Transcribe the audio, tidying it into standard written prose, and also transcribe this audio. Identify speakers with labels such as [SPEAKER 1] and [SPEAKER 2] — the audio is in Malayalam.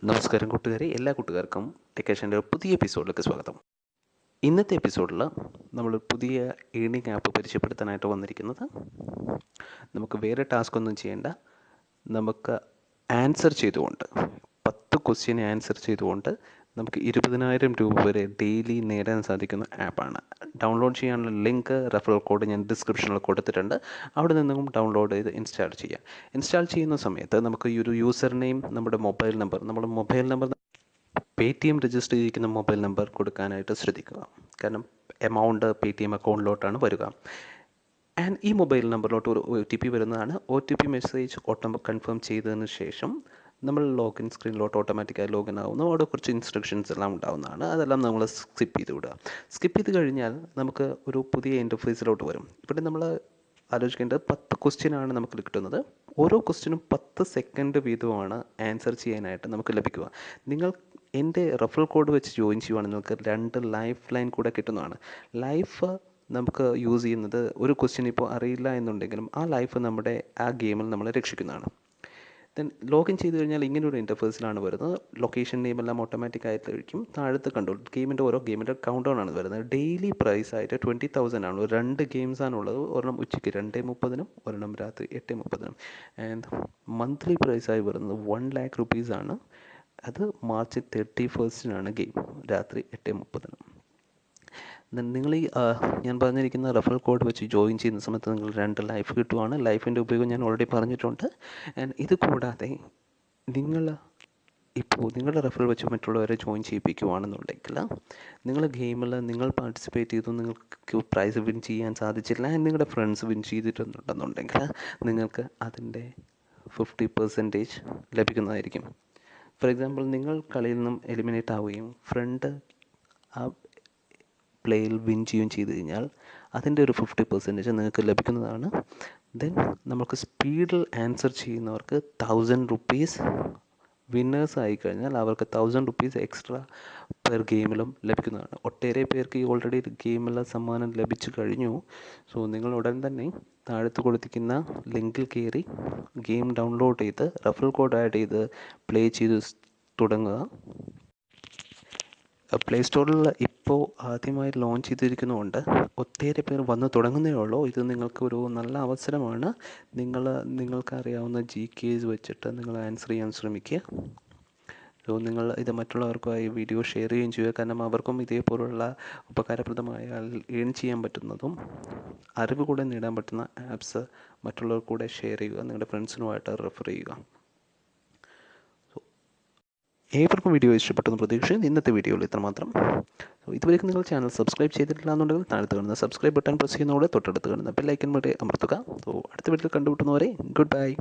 [SPEAKER 1] നമസ്കാരം കൂട്ടുകാരെ, എല്ലാ കൂട്ടുകാർക്കും ടെക്കേഷൻ്റെ ഒരു പുതിയ എപ്പിസോഡിലേക്ക് സ്വാഗതം. ഇന്നത്തെ എപ്പിസോഡിൽ നമ്മൾ പുതിയ ഏണിംഗ് ആപ്പ് പരിചയപ്പെടുത്താനായിട്ട് വന്നിരിക്കുന്നത്, നമുക്ക് വേറെ ടാസ്ക് ഒന്നും ചെയ്യേണ്ട, നമുക്ക് ആൻസർ ചെയ്തുകൊണ്ട് 10 ക്വസ്റ്റ്യൻ ആൻസർ ചെയ്തുകൊണ്ട് നമുക്ക് 20,000 രൂപ വരെ ഡെയിലി നേടാൻ സാധിക്കുന്ന ആപ്പാണ്. ഡൗൺലോഡ് ചെയ്യാനുള്ള ലിങ്ക്, റെഫറൽ കോഡ് ഞാൻ ഡിസ്ക്രിപ്ഷനിൽ കൊടുത്തിട്ടുണ്ട്. അവിടെ നിന്നും ഡൗൺലോഡ് ചെയ്ത് ഇൻസ്റ്റാൾ ചെയ്യാം. ഇൻസ്റ്റാൾ ചെയ്യുന്ന സമയത്ത് നമുക്ക് ഈ ഒരു യൂസർ നെയിം, നമ്മുടെ മൊബൈൽ നമ്പർ paytm രജിസ്റ്റർ ചെയ്തിരിക്കുന്ന മൊബൈൽ നമ്പർ കൊടുക്കാനായിട്ട് ശ്രദ്ധിക്കുക. കാരണം എമൗണ്ട് paytm അക്കൗണ്ടിലോട്ടാണ് വരിക. ആൻഡ് ഈ മൊബൈൽ നമ്പറിലോട്ട് ഒരു OTP വരുന്നതാണ്. OTP മെസ്സേജ് കൺഫേം ചെയ്തതിന് ശേഷം നമ്മൾ ലോഗിൻ സ്ക്രീനിലോട്ട് ഓട്ടോമാറ്റിക്കായി ലോഗിൻ ആവുന്നു. അവിടെ കുറച്ച് ഇൻസ്ട്രക്ഷൻസ് എല്ലാം ഉണ്ടാവുന്നതാണ്. അതെല്ലാം നമ്മൾ സ്കിപ്പ് ചെയ്ത് വിടുക. സ്കിപ്പ് ചെയ്ത് കഴിഞ്ഞാൽ നമുക്ക് ഒരു പുതിയ ഇൻ്റർഫേസിലോട്ട് വരും. ഇവിടെ നമ്മൾ ആലോചിക്കേണ്ടത് 10 ക്വസ്റ്റ്യനാണ് നമുക്ക് കിട്ടുന്നത്. ഓരോ ക്വസ്റ്റ്യനും 10 സെക്കൻഡ് വീതമാണ് ആൻസർ ചെയ്യാനായിട്ട് നമുക്ക് ലഭിക്കുക. നിങ്ങൾ എൻ്റെ റെഫറൽ കോഡ് വെച്ച് ജോയിൻ ചെയ്യുവാണെങ്കിൽ നിങ്ങൾക്ക് 2 ലൈഫ് ലൈൻ കൂടെ കിട്ടുന്നതാണ്. ലൈഫ് നമുക്ക് യൂസ് ചെയ്യുന്നത്, ഒരു ക്വസ്റ്റ്യൻ ഇപ്പോൾ അറിയില്ല എന്നുണ്ടെങ്കിലും ആ ലൈഫ് നമ്മുടെ ആ ഗെയിമിൽ നമ്മളെ രക്ഷിക്കുന്നതാണ്. ദെൻ ലോഗിൻ ചെയ്ത് കഴിഞ്ഞാൽ ഇങ്ങനൊരു ഇൻ്റർഫേസിലാണ് വരുന്നത്. ലൊക്കേഷൻ നെയിം എല്ലാം ഓട്ടോമാറ്റിക് ആയിട്ടായിരിക്കും. താഴത്ത് കണ്ടു ഓരോ ഗെയിമിൻ്റെ കൗണ്ട് ഡൗൺ ആണ് വരുന്നത്. ഡെയിലി പ്രൈസ് ആയിട്ട് 20,000 ആണ്. 2 ഗെയിംസാണുള്ളത്. ഒരെണ്ണം ഉച്ചയ്ക്ക് 2:30-നും ഒരെണ്ണം രാത്രി 8:30-നും. ആൻഡ് മന്ത്ലി പ്രൈസായി വരുന്നത് 1 lakh rupees-ആണ്. അത് മാർച്ച് 31-നാണ് ഗെയിം, രാത്രി 8:30-നും. നിങ്ങൾ ഈ ഞാൻ പറഞ്ഞിരിക്കുന്ന റെഫറൽ കോഡ് വെച്ച് ജോയിൻ ചെയ്യുന്ന സമയത്ത് നിങ്ങൾ 2 ലൈഫ് കിട്ടുവാണ്. ലൈഫിൻ്റെ ഉപയോഗം ഞാൻ ഓൾറെഡി പറഞ്ഞിട്ടുണ്ട്. ആൻഡ് ഇത് കൂടാതെ നിങ്ങൾ ഇപ്പോൾ നിങ്ങളുടെ റെഫറൽ വെച്ച് മറ്റുള്ളവരെ ജോയിൻ ചെയ്യിപ്പിക്കുകയാണെന്നുണ്ടെങ്കിൽ, നിങ്ങൾ ഗെയിമിൽ നിങ്ങൾ പാർട്ടിസിപ്പേറ്റ് ചെയ്തു, നിങ്ങൾക്ക് പ്രൈസ് വിൻ ചെയ്യാൻ സാധിച്ചില്ല, ആൻഡ് നിങ്ങളുടെ ഫ്രണ്ട്സ് വിൻ ചെയ്തിട്ടുണ്ടെന്നുണ്ടെങ്കിൽ നിങ്ങൾക്ക് അതിൻ്റെ 50% ലഭിക്കുന്നതായിരിക്കും. ഫോർ എക്സാമ്പിൾ, നിങ്ങൾ കളിയിൽ നിന്നും എലിമിനേറ്റ് ആവുകയും ഫ്രണ്ട് ആ പ്ലേയിൽ വിൻ ചെയ്യുകയും ചെയ്ത് കഴിഞ്ഞാൽ അതിൻ്റെ ഒരു 50% നിങ്ങൾക്ക് ലഭിക്കുന്നതാണ്. ദെൻ നമുക്ക് സ്പീഡിൽ ആൻസർ ചെയ്യുന്നവർക്ക് 1,000 rupees, വിന്നേഴ്സ് ആയിക്കഴിഞ്ഞാൽ അവർക്ക് 1,000 rupees എക്സ്ട്രാ പെർ ഗെയിമിലും ലഭിക്കുന്നതാണ്. ഒട്ടേറെ പേർക്ക് ഈ ഓൾറെഡി ഗെയിമിലെ സമ്മാനം ലഭിച്ചു കഴിഞ്ഞു. സോ നിങ്ങൾ ഉടൻ തന്നെ താഴത്ത് കൊടുത്തിരിക്കുന്ന ലിങ്കിൽ കയറി ഗെയിം ഡൗൺലോഡ് ചെയ്ത് റെഫറൽ കോഡ് ആഡ് ചെയ്ത് പ്ലേ ചെയ്ത് തുടങ്ങുക. പ്ലേ സ്റ്റോറിൽ ഇപ്പോൾ ആദ്യമായി ലോഞ്ച് ചെയ്തിരിക്കുന്നതുകൊണ്ട് ഒത്തിരി പേർ വന്ന് തുടങ്ങുന്നേ ഉള്ളൂ. ഇത് നിങ്ങൾക്കൊരു നല്ല അവസരമാണ്. നിങ്ങൾക്കറിയാവുന്ന GKs വെച്ചിട്ട് നിങ്ങൾ ആൻസർ ചെയ്യാൻ ശ്രമിക്കുക. സോ നിങ്ങൾ ഇത് മറ്റുള്ളവർക്കായി വീഡിയോ ഷെയർ ചെയ്യുകയും ചെയ്യുക. കാരണം അവർക്കും ഇതേപോലുള്ള ഉപകാരപ്രദമായ ഏൺ ചെയ്യാൻ പറ്റുന്നതും അറിവ് കൂടെ നേടാൻ പറ്റുന്ന ആപ്സ് മറ്റുള്ളവർ കൂടെ ഷെയർ ചെയ്യുക. നിങ്ങളുടെ ഫ്രണ്ട്സിനുമായിട്ട് റെഫർ ചെയ്യുക. ഏവർക്കും വീഡിയോ ഇഷ്ടപ്പെട്ടെന്ന് പ്രതീക്ഷിക്കുന്നു. ഇന്നത്തെ വീഡിയോയിൽ ഇത്രമാത്രം. ഇതുവരെയും നിങ്ങൾ ചാനൽ സബ്സ്ക്രൈബ് ചെയ്തിട്ടില്ല എന്നുണ്ടെങ്കിൽ താഴത്ത് കാണുന്ന സബ്സ്ക്രൈബ് ബട്ടൺ പ്രസ് ചെയ്യുന്നതോടെ തൊട്ടടുത്ത് കാണുന്ന ബെൽ ഐക്കൺ വരെ അമർത്തുക. സോ അടുത്ത വീഡിയോയിൽ കണ്ടുമുട്ടുന്നവരെ ഗുഡ് ബൈ.